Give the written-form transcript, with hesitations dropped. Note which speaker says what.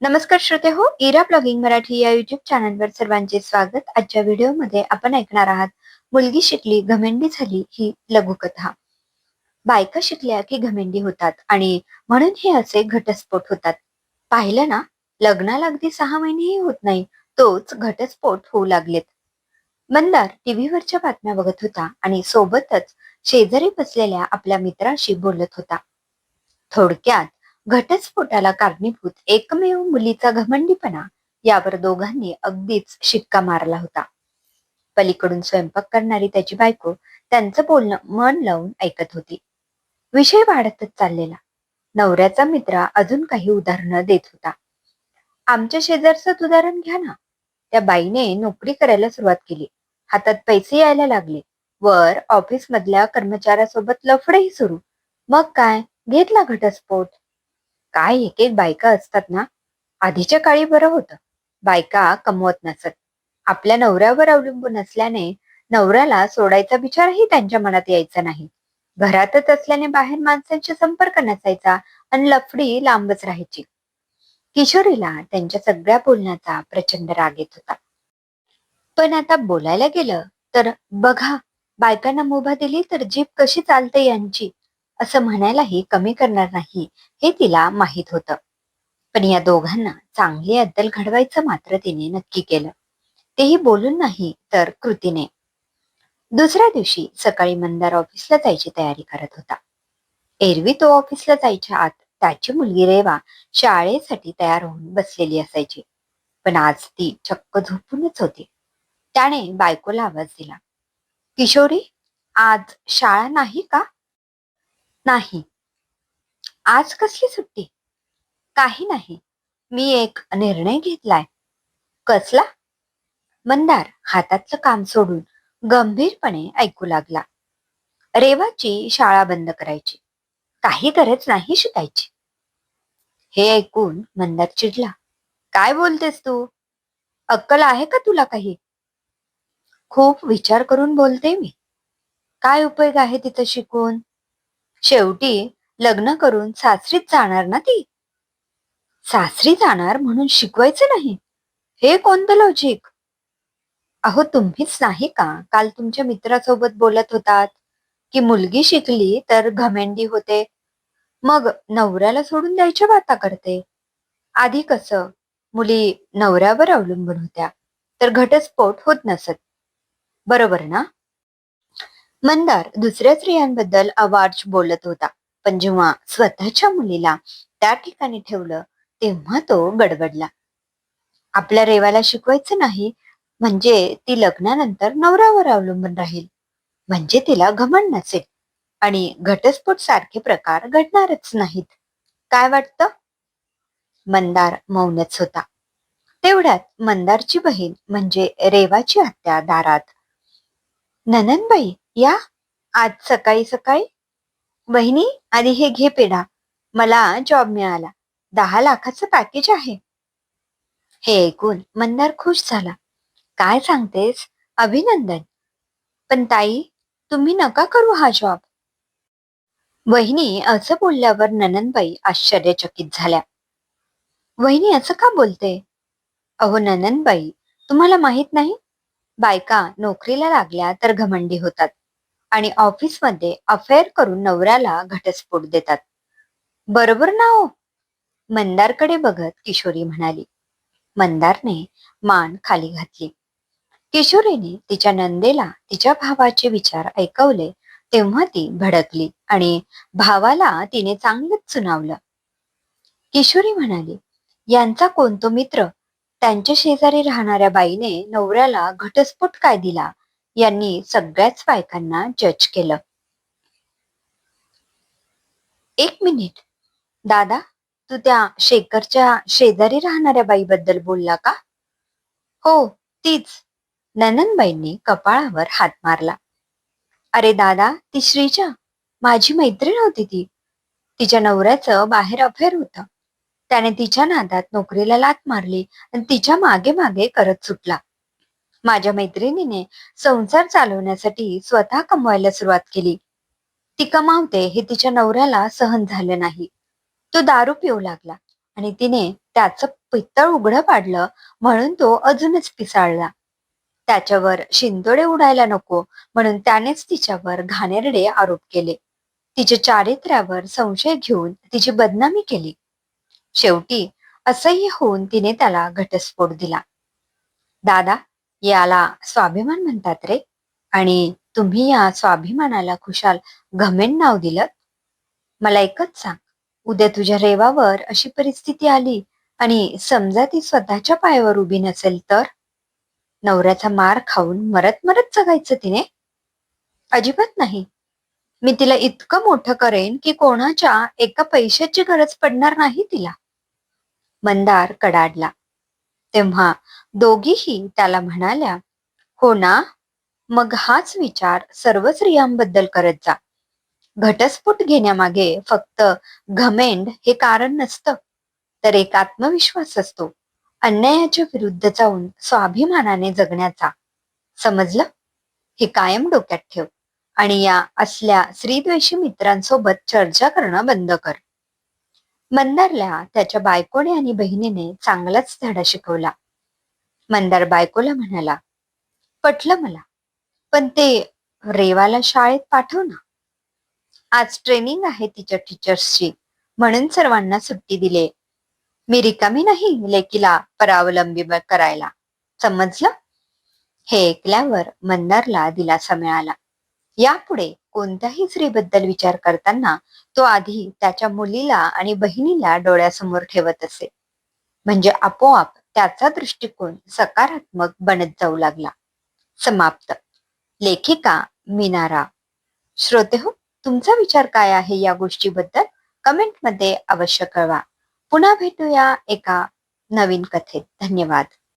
Speaker 1: नमस्कार श्रोते हो, इरा ब्लॉगिंग मराठी या युट्यूब चॅनलवर सर्वांचे स्वागत. आजच्या व्हिडिओमध्ये आपण ऐकणार आहात मुलगी शिकली घमेंडी झाली ही लघुकथा. बायका शिकल्या की घमेंडी होतात आणि म्हणून हे असे घटस्फोट होतात. पाहिलं ना, लग्नाला अगदी 6 महिनेही होत नाही, तोच घटस्फोट होऊ लागलेत. मंदार टीव्हीवरच्या बातम्या बघत होता आणि सोबतच शेजारी बसलेल्या आपल्या मित्राशी बोलत होता. थोडक्यात घटस्फोटाला कारणीभूत एकमेव मुलीचा घमंडीपणा यावर दोघांनी अगदीच शिक्का मारला होता. पलीकडून स्वयंपाक करणारी त्याची बायको त्यांचं बोलणं मन लावून ऐकत होती. विषय वाढतच चाललेला. नवऱ्याचा मित्र अजून काही उदाहरणं देत होता. आमच्या शेजारचं उदाहरण घ्या ना. त्या बाईने नोकरी करायला सुरुवात केली. हातात पैसे यायला लागले. वर ऑफिस मधल्या कर्मचाऱ्यासोबत लफडेही सुरू. मग काय, घेतला घटस्फोट. काय एक एक बायका असतात ना. आधीच्या काळी बरं होतं. बायका कमवत नसत. आपल्या नवऱ्यावर अवलंबून असल्याने नवऱ्याला सोडायचा विचारही त्यांच्या मनात यायचा नाही. घरातच असल्याने बाहेर माणसांशी संपर्क नसायचा आणि लफडी लांबच राहायची. किशोरीला त्यांच्या सगळ्या बोलण्याचा प्रचंड राग येत होता. पण आता बोलायला गेलं तर बघा, बायकांना मुभा दिली तर जीभ कशी चालते यांची, असं म्हणायलाही कमी करणार नाही हे तिला माहीत होतं. पण या दोघांना चांगली अद्दल घडवायचं मात्र तिने नक्की केलं. तेही बोलून नाही तर कृतीने. दुसऱ्या दिवशी सकाळी मंदार ऑफिसला जायची तयारी करत होता. एरवी तो ऑफिसला जायच्या आत त्याची मुलगी रेवा शाळेसाठी तयार होऊन बसलेली असायची. पण आज ती चक्क झोपूनच होती. त्याने बायकोला आवाज दिला, किशोरी, आज शाळा नाही का? नाही. आज कसली सुट्टी? काही नाही. मी एक निर्णय घेतलाय. कसला? मंदार हातातलं काम सोडून गंभीरपणे ऐकू लागला. रेवाची शाळा बंद करायची. काही गरज नाही शिकायची. हे ऐकून मंदार चिडला. काय बोलतेस तू? अक्कल आहे का तुला काही? खूप विचार करून बोलते मी. काय उपयोग आहे तिथं शिकून? शेवटी लग्न करून सासरीच जाणार ना ती. सासरी जाणार म्हणून शिकवायचं नाही, हे कोणतं लॉजिक? अहो, तुम्हीच नाही का काल तुमच्या मित्रासोबत बोलत होतात की मुलगी शिकली तर घमेंडी होते, मग नवऱ्याला सोडून द्यायच्या बाता करते. आधी कसं, मुली नवऱ्यावर अवलंबून होत्या तर घटस्फोट होत नसत, बरोबर ना? मंदार दुसऱ्या स्त्रियांबद्दल अवाच बोलत होता, पण जेव्हा स्वतःच्या मुलीला त्या ठिकाणी ठेवलं तेव्हा तो गडबडला. आपल्या रेवाला शिकवायचं नाही म्हणजे ती लग्नानंतर नवऱ्यावर अवलंबून राहील, म्हणजे तिला घमंड नसेल आणि घटस्फोट सारखे प्रकार घडणारच नाहीत. काय वाटतं? मंदार मौनच होता. तेवढ्यात मंदारची बहीण म्हणजे रेवाची आत्या दारात. ननंदबाई, या आज सकाळी सकाळी. वहिनी, आधी हे घे पेढा. मला जॉब मिळाला. 10 लाखाचं पॅकेज आहे. हे ऐकून मंदार खुश झाला. काय सांगतेस? अभिनंदन. पण ताई, तुम्ही नका करू हा जॉब. वहिनी असं बोलल्यावर ननंदबाई आश्चर्यचकित झाल्या. वहिनी असं का बोलते? अहो ननंदबाई, तुम्हाला माहित नाही? बायका नोकरीला लागल्या तर घमंडी होतात आणि ऑफिसमध्ये अफेअर करून नवऱ्याला घटस्फोट देतात. बरोबर ना हो? मंदारकडे बघत किशोरी म्हणाली. मंदारने मान खाली घातली. किशोरीने तिच्या नंदेला तिच्या भावाचे विचार ऐकवले तेव्हा ती भडकली आणि भावाला तिने चांगलंच सुनावलं. किशोरी म्हणाली, यांचा कोणतो मित्र त्यांच्या शेजारी राहणाऱ्या बाईने नवऱ्याला घटस्फोट काय दिला, यांनी सगळ्याच बायकांना जज केलं. एक मिनिट, दादा, तू त्या शेखरच्या शेजारी राहणाऱ्या बाईबद्दल बोलला का? हो, तीच. ननंदबाईंनी कपाळावर हात मारला. अरे दादा, ती श्रीजा, माझी मैत्रीण होती ती. तिच्या नवऱ्याचं बाहेर अफेअर होतं. त्याने तिच्या नादात नोकरीला लाथ मारली आणि तिच्या मागे मागे करत सुटला. माझ्या मैत्रिणीने संसार चालवण्यासाठी स्वतः कमवायला सुरुवात केली. ती कमावते हे तिच्या नवऱ्याला सहन झालं नाही. तो दारू पिऊ लागला आणि तिने त्याचं पित्तळ उघडं पाडलं म्हणून तो अजूनच पिसाळला. त्याच्यावर शिंतोडे उडायला नको म्हणून त्यानेच तिच्यावर घाणेरडे आरोप केले. तिच्या चारित्र्यावर संशय घेऊन तिची बदनामी केली. शेवटी असह्य होऊन तिने त्याला घटस्फोट दिला. दादा, याला स्वाभिमान म्हणतात रे. आणि तुम्ही या स्वाभिमानाला खुशाल घमेंड नाव दिलं. मला एकच सांग, उद्या तुझ्या रेवावर अशी परिस्थिती आली आणि समजा ती स्वतःच्या पायावर उभी नसेल तर? नवऱ्याचा मार खाऊन मरत मरत जगायचं तिने? अजिबात नाही. मी तिला इतकं मोठं करेन की कोणाच्या एका पैशाची गरज पडणार नाही तिला. मंदार कडाडला. तेव्हा दोघीही त्याला म्हणाल्या, हो ना, मग हाच विचार सर्व स्त्रियांबद्दल करत जा. घटस्फोट घेण्यामागे फक्त घमेंड हे कारण नसतं, तर एक आत्मविश्वास असतो, अन्यायाच्या विरुद्ध जाऊन स्वाभिमानाने जगण्याचा. समजलं? हे कायम डोक्यात ठेव आणि या असल्या स्त्रीद्वेषी मित्रांसोबत चर्चा करणं बंद कर. मंदारला त्याच्या बायकोने आणि बहिणीने चांगलाच धडा शिकवला. मंदार बायकोला म्हणाला, पटलं मला, पण ते रेवाला शाळेत पाठव ना. आज ट्रेनिंग आहे तिच्या टीचर्सची, म्हणून सर्वांना सुट्टी दिली. मी रिकामी नाही लेकीला परावलंबी करायला. समजलं? हे ऐकल्यावर मंदारला दिलासा मिळाला. यापुढे कोणत्याही स्त्रीबद्दल विचार करताना तो आधी त्याच्या मुलीला आणि बहिणीला डोळ्यासमोर ठेवत असे. म्हणजे आपोआप त्याचा दृष्टिकोन सकारात्मक बनत जाऊ लागला. समाप्त. लेखिका मीनारा. श्रोते हो, तुमचा विचार काय आहे या गोष्टीबद्दल कमेंटमध्ये अवश्य कळवा. पुन्हा भेटूया एका नवीन कथेत. धन्यवाद.